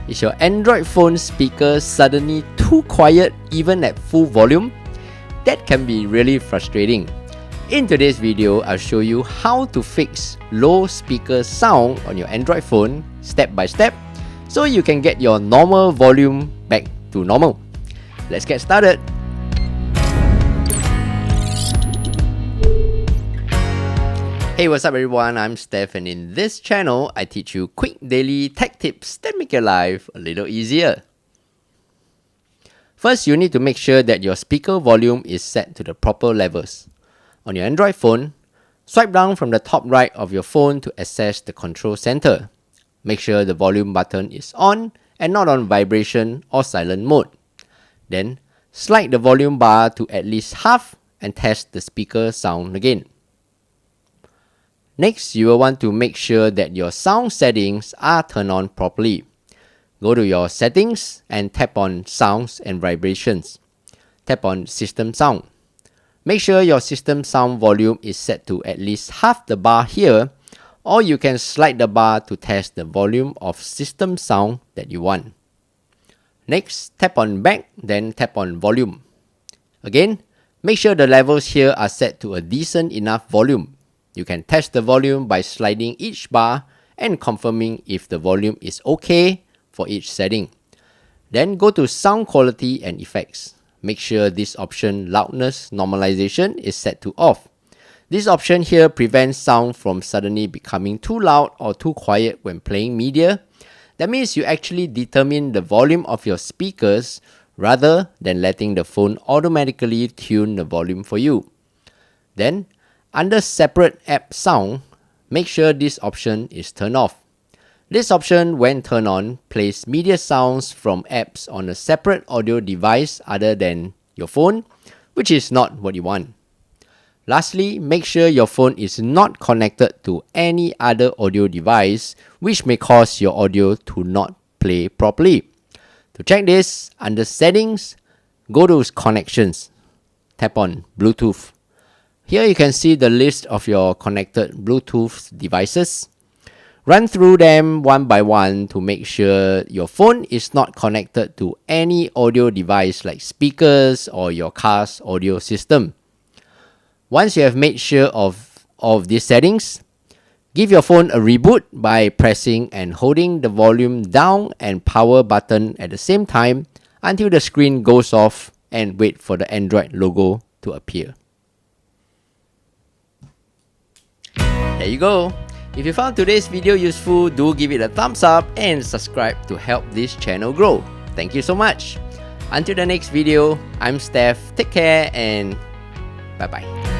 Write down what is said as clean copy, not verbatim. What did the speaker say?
Is your Android phone speaker suddenly too quiet even at full volume? That can be really frustrating. In today's video, I'll show you how to fix low speaker sound on your Android phone step by step so you can get your normal volume back to normal. Let's get started. Hey, what's up everyone? I'm Steph, and in this channel, I teach you quick daily tech tips that make your life a little easier. First, you need to make sure that your speaker volume is set to the proper levels. On your Android phone, swipe down from the top right of your phone to access the control center. Make sure the volume button is on and not on vibration or silent mode. Then, slide the volume bar to at least half and test the speaker sound again. Next, you will want to make sure that your sound settings are turned on properly. Go to your settings and tap on sounds and vibrations. Tap on system sound. Make sure your system sound volume is set to at least half the bar here, or you can slide the bar to test the volume of system sound that you want. Next, tap on back, then tap on volume. Again, make sure the levels here are set to a decent enough volume. You can test the volume by sliding each bar and confirming if the volume is okay for each setting. Then go to sound quality and effects. Make sure this option loudness normalization is set to off. This option here prevents sound from suddenly becoming too loud or too quiet when playing media. That means you actually determine the volume of your speakers rather than letting the phone automatically tune the volume for you. Then, under separate app sound, make sure this option is turned off. This option, when turned on, plays media sounds from apps on a separate audio device other than your phone, which is not what you want. Lastly, make sure your phone is not connected to any other audio device, which may cause your audio to not play properly. To check this, under Settings, go to Connections. Tap on Bluetooth. Here you can see the list of your connected Bluetooth devices. Run through them one by one to make sure your phone is not connected to any audio device like speakers or your car's audio system. Once you have made sure of these settings, give your phone a reboot by pressing and holding the volume down and power button at the same time until the screen goes off, and wait for the Android logo to appear. There you go. If you found today's video useful, do give it a thumbs up and subscribe to help this channel grow. Thank you so much. Until the next video, I'm Steph. Take care and bye-bye.